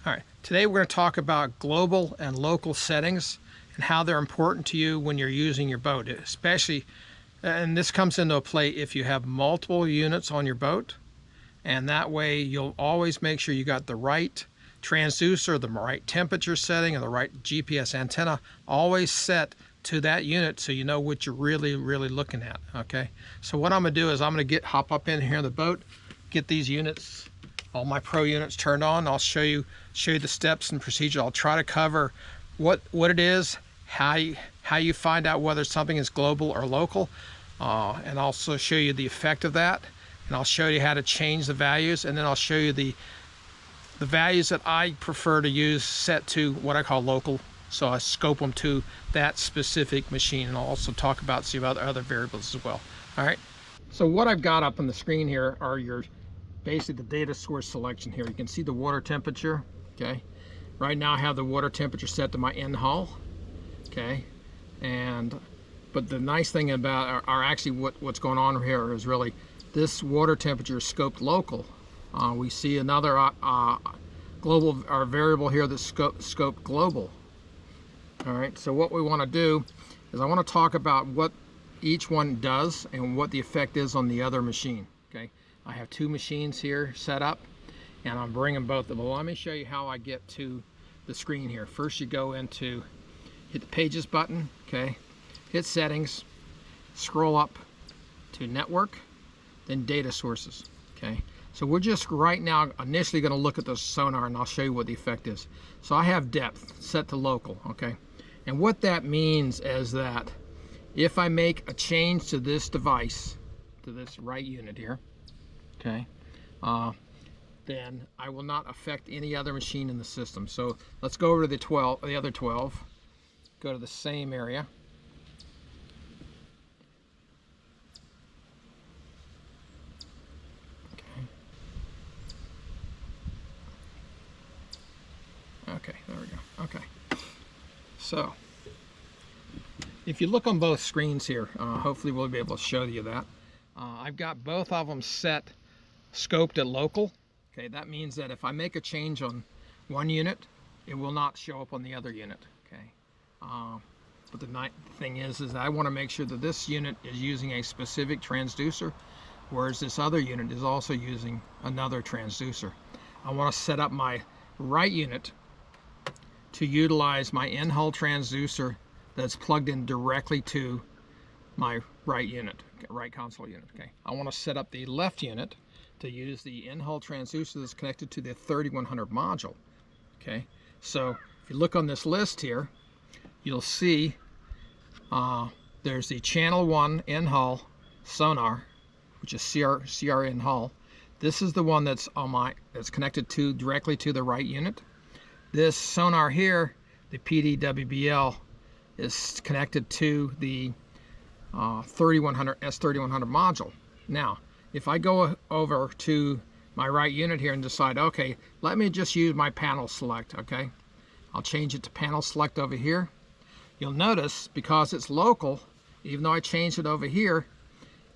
All right, today we're going to talk about global and local settings and how they're important to you when you're using your boat, especially, and this comes into play if you have multiple units on your boat, and that way you'll always make sure you got the right transducer, the right temperature setting, and the right GPS antenna always set to that unit so you know what you're really looking at. Okay, so what I'm going to do is I'm going to hop up in here in the boat, get these units, all my pro units turned on. I'll show you the steps and procedure. I'll try to cover what it is, how you find out whether something is global or local, and also show you the effect of that, and I'll show you how to change the values, and then I'll show you the values that I prefer to use set to what I call local, so I scope them to that specific machine, and I'll also talk about some other variables as well. All right, so what I've got up on the screen here are basically the data source selection here. You can see the water temperature. Okay, right now I have the water temperature set to my end hull. Okay, but the nice thing about are actually what's going on here is really this water temperature is scoped local. We see another global or variable here that's scoped global. All right, so what we want to do is I want to talk about what each one does and what the effect is on the other machine. Okay, I have two machines here set up, and I'm bringing both of them. Well, let me show you how I get to the screen here. First, you go into, hit the Pages button, okay, hit Settings, scroll up to Network, then Data Sources, okay. So we're just right now initially going to look at the sonar, and I'll show you what the effect is. So I have depth set to local, okay, and what that means is that if I make a change to this device, to this right unit here, okay, then I will not affect any other machine in the system. So let's go over to the other 12, go to the same area. Okay, there we go. Okay, so if you look on both screens here, hopefully we'll be able to show you that. I've got both of them scoped at local. Okay, that means that if I make a change on one unit, it will not show up on the other unit. Okay, but the thing is I want to make sure that this unit is using a specific transducer, whereas this other unit is also using another transducer. I want to set up my right unit to utilize my in-hull transducer that's plugged in directly to my right unit, right console unit. Okay, I want to set up the left unit to use the in-hull transducer that's connected to the 3100 module. Okay, so if you look on this list here, you'll see there's the channel 1 in-hull sonar, which is CR in-hull. This is the one that's connected directly to the right unit. This sonar here, the PDWBL, is connected to the S3100 module. Now, if I go over to my right unit here and decide, okay, let me just use my panel select, okay? I'll change it to panel select over here. You'll notice, because it's local, even though I changed it over here,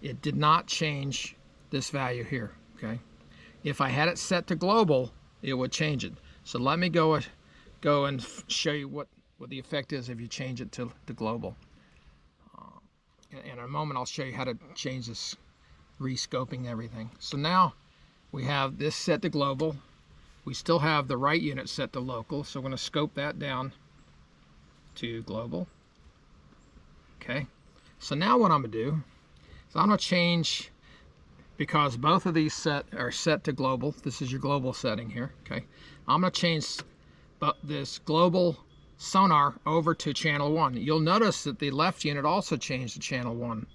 it did not change this value here, okay? If I had it set to global, it would change it. So let me go and show you what the effect is if you change it to global. In a moment, I'll show you how to change this, rescoping everything. So now we have this set to global. We still have the right unit set to local, so we're going to scope that down to global. Okay, so now what I'm going to do is I'm going to change, because both of these are set to global. This is your global setting here. Okay, I'm going to change this global sonar over to channel 1. You'll notice that the left unit also changed to channel 1.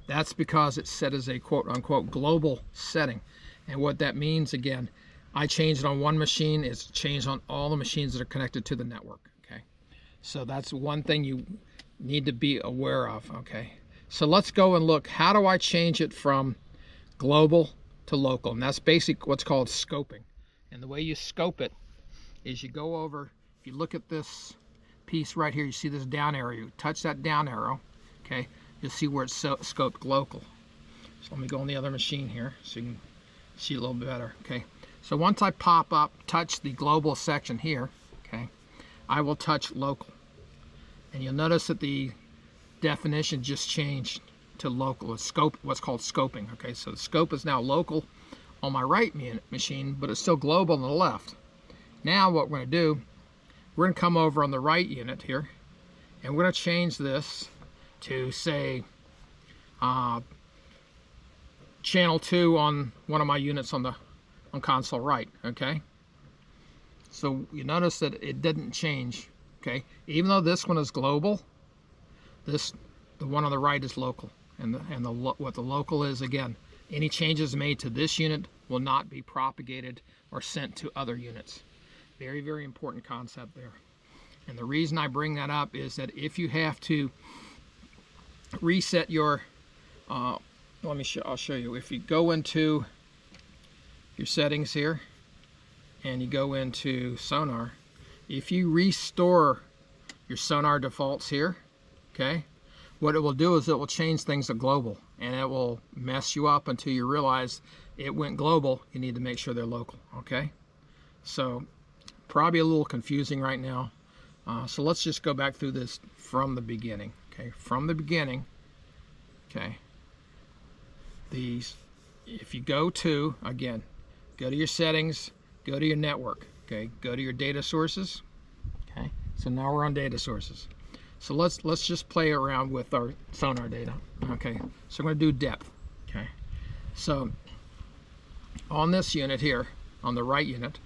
That's because it's set as a quote-unquote global setting. And what that means, again, I changed it on one machine, it's changed on all the machines that are connected to the network. Okay, so that's one thing you need to be aware of. Okay, so let's go and look, how do I change it from global to local? And that's basically what's called scoping. And the way you scope it is you go over, if you look at this piece right here, you see this down arrow, you touch that down arrow, okay, you'll see where it's scoped local. So let me go on the other machine here so you can see a little better. Okay, So once I pop up, touch the global section here, okay, I will touch local. And you'll notice that the definition just changed to local. It's scope, what's called scoping. Okay, so the scope is now local on my right machine, but it's still global on the left. Now what we're going to do, we're going to come over on the right unit here, and we're going to change this to, say, channel 2 on one of my units on console right. Okay, so you notice that it didn't change. Okay, even though this one is global, the one on the right is local, and what the local is, again, any changes made to this unit will not be propagated or sent to other units. Very, very important concept there. And the reason I bring that up is that if you have to reset your, I'll show you. If you go into your settings here and you go into Sonar, if you restore your Sonar defaults here, okay, what it will do is it will change things to global, and it will mess you up until you realize it went global. You need to make sure they're local. Okay, so probably a little confusing right now. So let's just go back through this from the beginning. Okay, from the beginning. Okay, if you go to, again, go to your settings, go to your network. Okay, go to your data sources. Okay, so now we're on data sources. So let's just play around with our Sonar data. Okay, so I'm going to do depth. Okay, so on this unit here, on the right unit,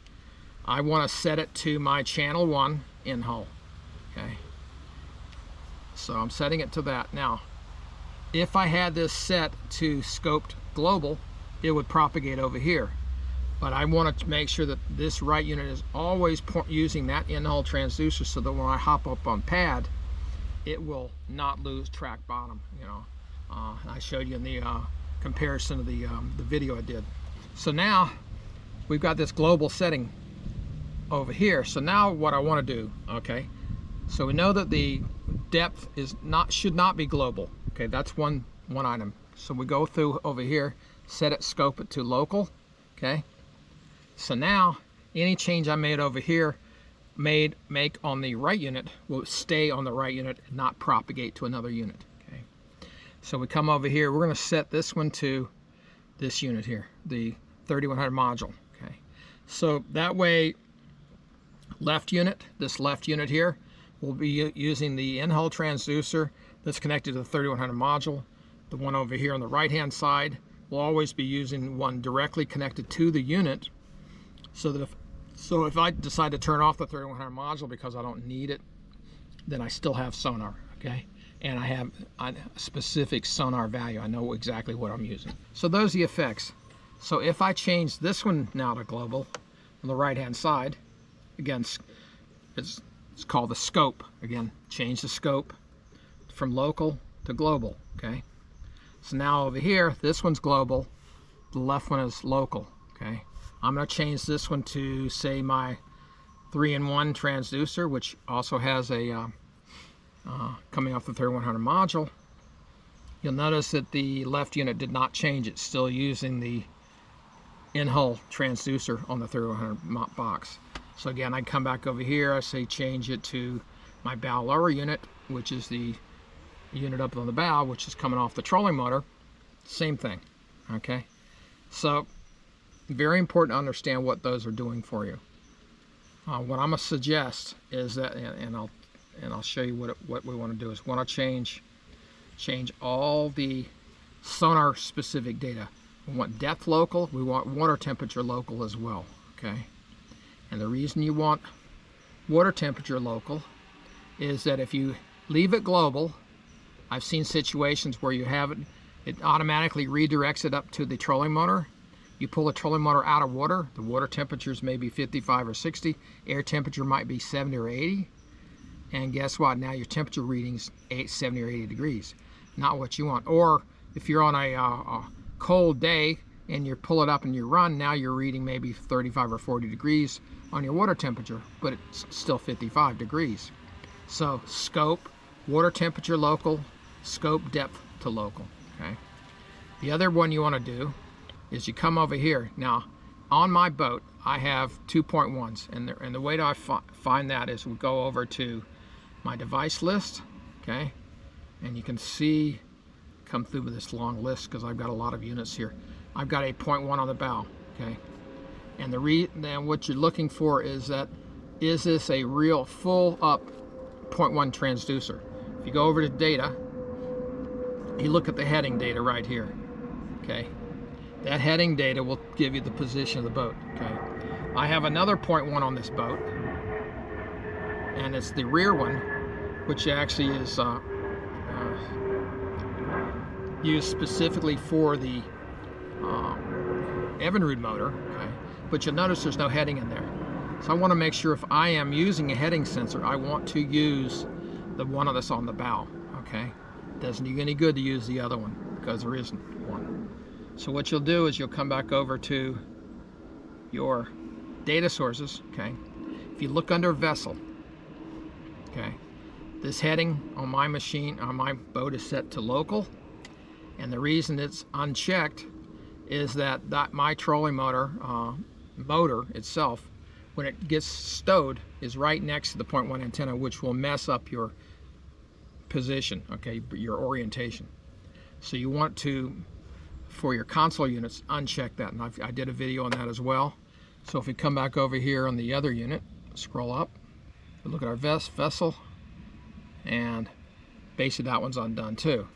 I want to set it to my channel 1 in hull. Okay, so I'm setting it to that. Now, if I had this set to scoped global, it would propagate over here. But I want to make sure that this right unit is always using that in-hull transducer, so that when I hop up on pad, it will not lose track bottom. You know, I showed you in the comparison of the video I did. So now we've got this global setting over here. So now what I want to do, okay, so we know that the depth should not be global. Okay, that's one item. So we go through over here, set it, scope it to local. Okay, so now any change I made over here, make on the right unit, will stay on the right unit and not propagate to another unit. Okay, so we come over here, we're going to set this one to this unit here, the 3100 module. Okay, so that way this left unit here will be using the in-hull transducer that's connected to the 3100 module. The one over here on the right hand side will always be using one directly connected to the unit, so that if I decide to turn off the 3100 module because I don't need it, then I still have Sonar. Okay, and I have a specific Sonar value. I know exactly what I'm using. So those are the effects. So if I change this one now to global on the right hand side, again, it's called the scope. Again, change the scope from local to global. Okay, so now over here, this one's global, the left one is local. Okay, I'm going to change this one to, say, my 3-in-1 transducer, which also has a coming off the 3100 module. You'll notice that the left unit did not change. It's still using the in-hull transducer on the 3100 box. So again, I come back over here, I say change it to my bow lower unit, which is the unit up on the bow, which is coming off the trolling motor. Same thing. Okay, so very important to understand what those are doing for you. What I'm going to suggest is that, and I'll show you what we want to do, is we want to change all the Sonar specific data. We want depth local, we want water temperature local as well. Okay, and the reason you want water temperature local is that if you leave it global, I've seen situations where you have it automatically redirects it up to the trolling motor. You pull the trolling motor out of water, the water temperatures may be 55 or 60, air temperature might be 70 or 80, and guess what? Now your temperature reading's 70 or 80 degrees. Not what you want. Or if you're on a cold day and you pull it up and you run, now you're reading maybe 35 or 40 degrees on your water temperature, but it's still 55 degrees. So scope, water temperature local, scope depth to local. Okay. The other one you want to do is you come over here. Now, on my boat, I have 2.1s, and the way to find that is we go over to my device list, okay, and you can see, come through with this long list because I've got a lot of units here. I've got a 0.1 on the bow, okay, and then what you're looking for is this a real full up 0.1 transducer? If you go over to data, you look at the heading data right here, okay. That heading data will give you the position of the boat, okay. I have another 0.1 on this boat, and it's the rear one, which actually is used specifically for the Evinrude motor, okay. But you'll notice there's no heading in there. So I want to make sure if I am using a heading sensor, I want to use the one that's on the bow, okay. Doesn't do you any good to use the other one because there isn't one. So what you'll do is you'll come back over to your data sources, okay. If you look under vessel, okay, this heading on my machine, on my boat, is set to local, and the reason it's unchecked is that my trolling motor itself, when it gets stowed, is right next to the 0.1 antenna, which will mess up your position, okay, your orientation. So you want to, for your console units, uncheck that, and I did a video on that as well. So if we come back over here on the other unit, scroll up, we look at our vessel, and basically that one's undone too.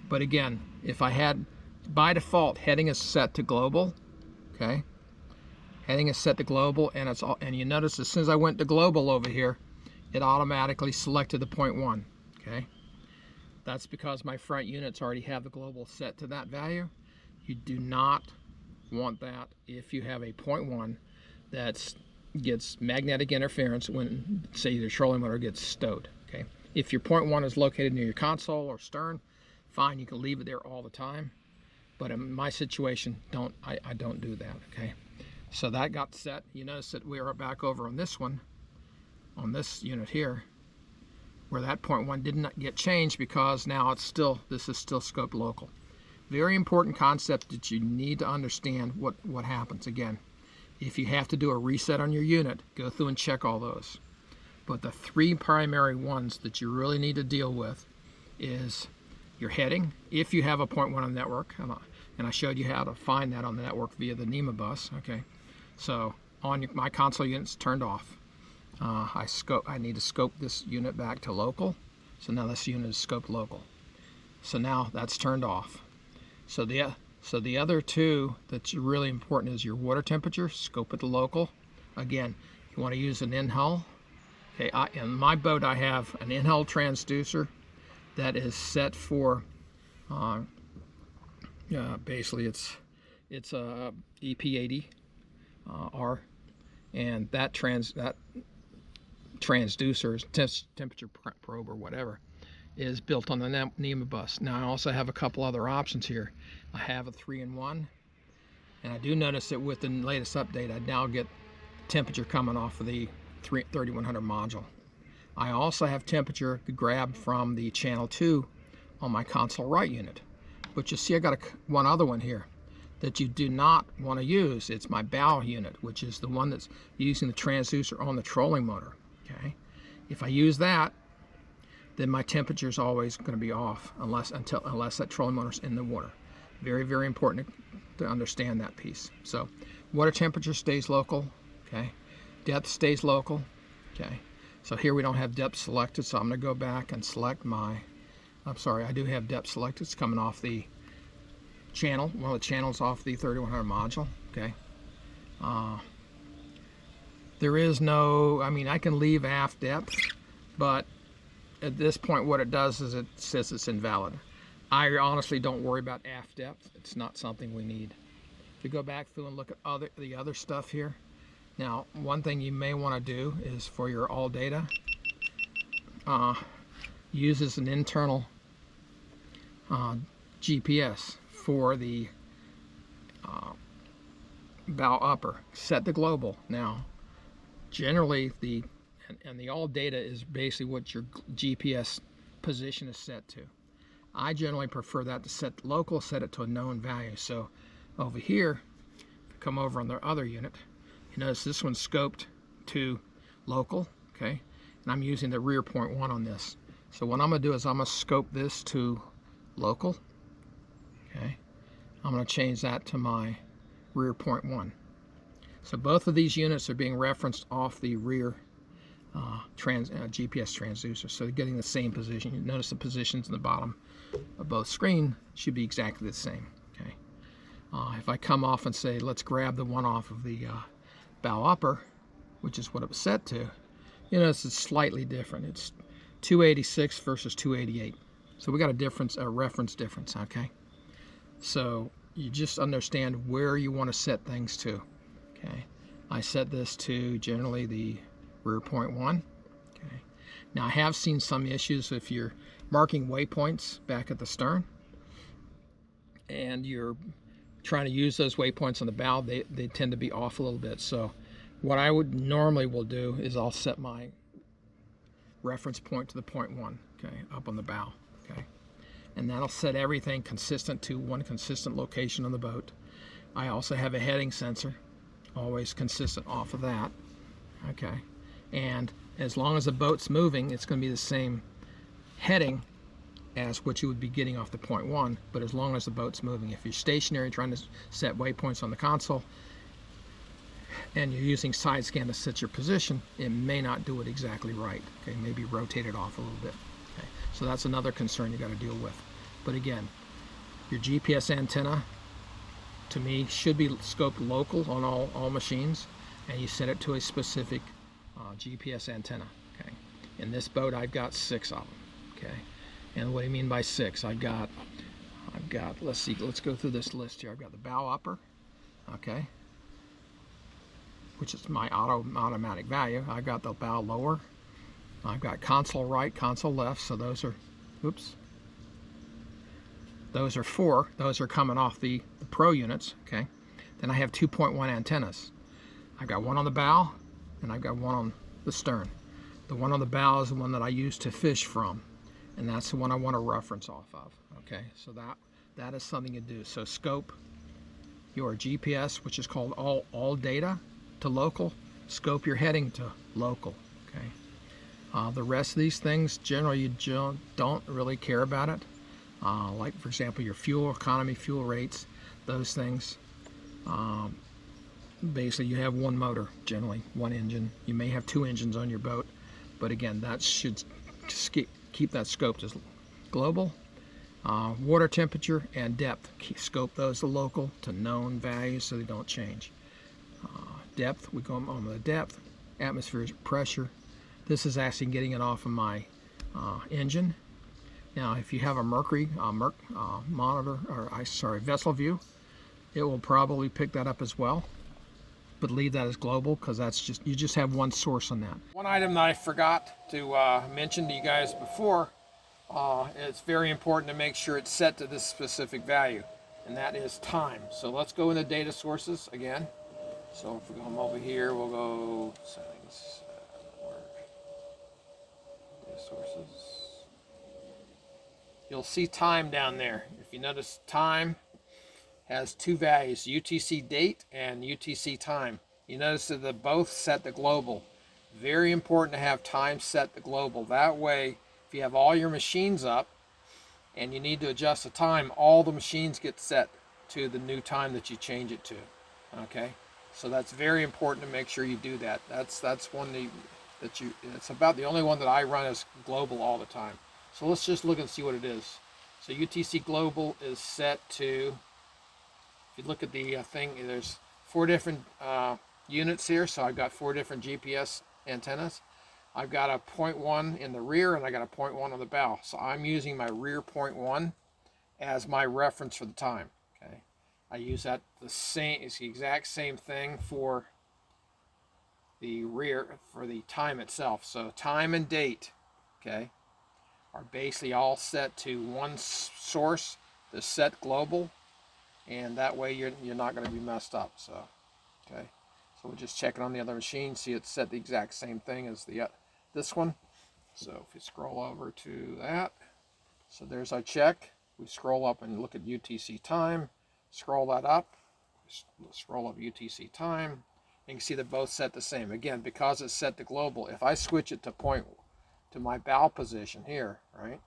But again, if I had, by default, heading is set to global, okay, heading is set to global, and it's all, and you notice as soon as I went to global over here, it automatically selected the 0.1, okay. That's because my front units already have the global set to that value. You do not want that if you have a 0.1 that gets magnetic interference when, say, the trolling motor gets stowed, okay. If your 0.1 is located near your console or stern, fine, you can leave it there all the time. But in my situation, I don't do that, okay. So that got set. You notice that we are back over on this one, on this unit here, where that 0.1 did not get changed because now it's still, this is still scoped local. Very important concept that you need to understand what happens. Again, if you have to do a reset on your unit, go through and check all those. But the three primary ones that you really need to deal with is your heading, if you have a 0.1 on the network, and I showed you how to find that on the network via the NEMA bus, okay. So on my console unit's turned off. I need to scope this unit back to local. So now this unit is scoped local. So now that's turned off. So the other two that's really important is your water temperature, scope it to local. Again, you want to use an in-hull. Okay, in my boat I have an in-hull transducer that is set for, basically it's a EP80 R, and that transducer, temperature probe or whatever, is built on the NEMA bus. Now I also have a couple other options here. I have a 3-in-1, and I do notice that with the latest update I now get temperature coming off of the 3100 module. I also have temperature to grab from the channel 2 on my console right unit, but you see I got one other one here that you do not want to use. It's my bow unit, which is the one that's using the transducer on the trolling motor, okay. If I use that, then my temperature is always going to be off unless that trolling motor's in the water. Very, very important to understand that piece. So water temperature stays local, okay. Depth stays local, okay. So here we don't have depth selected, so I'm going to go back and select my, I'm sorry, I do have depth selected. It's coming off the channel, one of the channels off the 3100 module, okay. There is no, I mean, I can leave aft depth, but at this point what it does is it says it's invalid. I honestly don't worry about aft depth. It's not something we need. If you go back through and look at the other stuff here, now one thing you may want to do is for your all data, uses an internal GPS for the bow upper, set the global. Now generally the all data is basically what your GPS position is set to. I generally prefer that to set local, set it to a known value. So over here, if you come over on the other unit, You notice this one's scoped to local, okay? And I'm using the rear 0.1 on this. So what I'm going to do is I'm going to scope this to local, okay? I'm going to change that to my rear 0.1. So both of these units are being referenced off the rear GPS transducer. So they're getting the same position. You notice the positions in the bottom of both screen should be exactly the same, okay? If I come off and say, let's grab the one off of the bow upper, which is what it was set to, you notice it's slightly different. It's 286 versus 288. So we got a reference difference, okay? So you just understand where you want to set things to, okay? I set this to generally the rear 0.1, okay? Now I have seen some issues if you're marking waypoints back at the stern and you're trying to use those waypoints on the bow, they tend to be off a little bit. So what I would normally will do is I'll set my reference point to the 0.1, okay, up on the bow, okay? And that'll set everything consistent to one consistent location on the boat. I also have a heading sensor, always consistent off of that, okay? And as long as the boat's moving, it's going to be the same heading as what you would be getting off the 0.1, but as long as the boat's moving. If you're stationary trying to set waypoints on the console and you're using side scan to set your position, it may not do it exactly right, okay? Maybe rotate it off a little bit, okay? So that's another concern you got to deal with. But again, your GPS antenna, to me, should be scoped local on all machines, and you set it to a specific GPS antenna, okay? In this boat, I've got 6 of them, okay? And what do you mean by 6? I've got, let's see, let's go through this list here. I've got the bow upper, okay, which is my automatic value. I've got the bow lower. I've got console right, console left, so those are, oops, those are 4. Those are coming off the Pro units, okay? Then I have 2.1 antennas. I've got one on the bow, and I've got one on the stern. The one on the bow is the one that I use to fish from, and that's the one I want to reference off of, okay? So that is something you do. So scope your GPS, which is called all data, to local. Scope your heading to local, okay? The rest of these things, generally you don't really care about it. Like for example, your fuel economy, fuel rates, those things. Basically you have one motor, generally one engine. You may have 2 engines on your boat, but again, that should keep that scoped as global. Water temperature and depth, scope those to local to known values so they don't change. Depth, we go on the depth. Atmospheric pressure, this is actually getting it off of my engine. Now if you have a mercury monitor, or vessel view, it will probably pick that up as well, but leave that as global, because that's you just have one source on that. One item that I forgot to mention to you guys before, it's very important to make sure it's set to this specific value, and that is time. So let's go into data sources again. So if we go over here, we'll go settings, data sources. You'll see time down there. If you notice, time has 2 values, UTC date and UTC time. You notice that they're both set to global. Very important to have time set to global. That way, if you have all your machines up and you need to adjust the time, all the machines get set to the new time that you change it to, okay? So that's very important to make sure you do that. That's one it's about the only one that I run as global all the time. So let's just look and see what it is. So UTC global is set to, if you look at the thing, there's 4 different units here. So I've got 4 different GPS antennas. I've got a 0.1 in the rear and I got a 0.1 on the bow. So I'm using my rear 0.1 as my reference for the time, okay? I use that it's the exact same thing for the rear, for the time itself. So time and date, okay, are basically all set to one source, the set global, and that way you're not going to be messed up. So, okay, so we'll just check it on the other machine, see it's set the exact same thing as this one. So if we scroll over to that, so there's our check. We scroll up and look at UTC time. Scroll that up. Scroll up UTC time. You can see they're both set the same. Again, because it's set to global, if I switch it to my bow position here, right?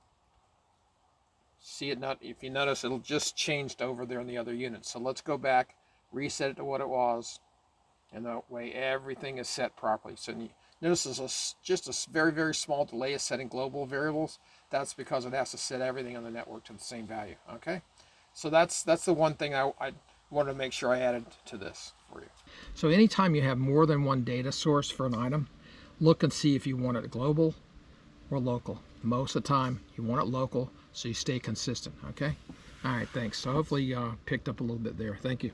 See it not, if you notice, it'll just changed over there in the other unit. So let's go back, reset it to what it was, and that way everything is set properly. So notice there's just a very, very small delay of setting global variables. That's because it has to set everything on the network to the same value, okay? So that's the one thing I wanted to make sure I added to this for you. So anytime you have more than one data source for an item, look and see if you want it global or local. Most of the time you want it local, so you stay consistent, okay? All right, thanks. So hopefully you picked up a little bit there. Thank you.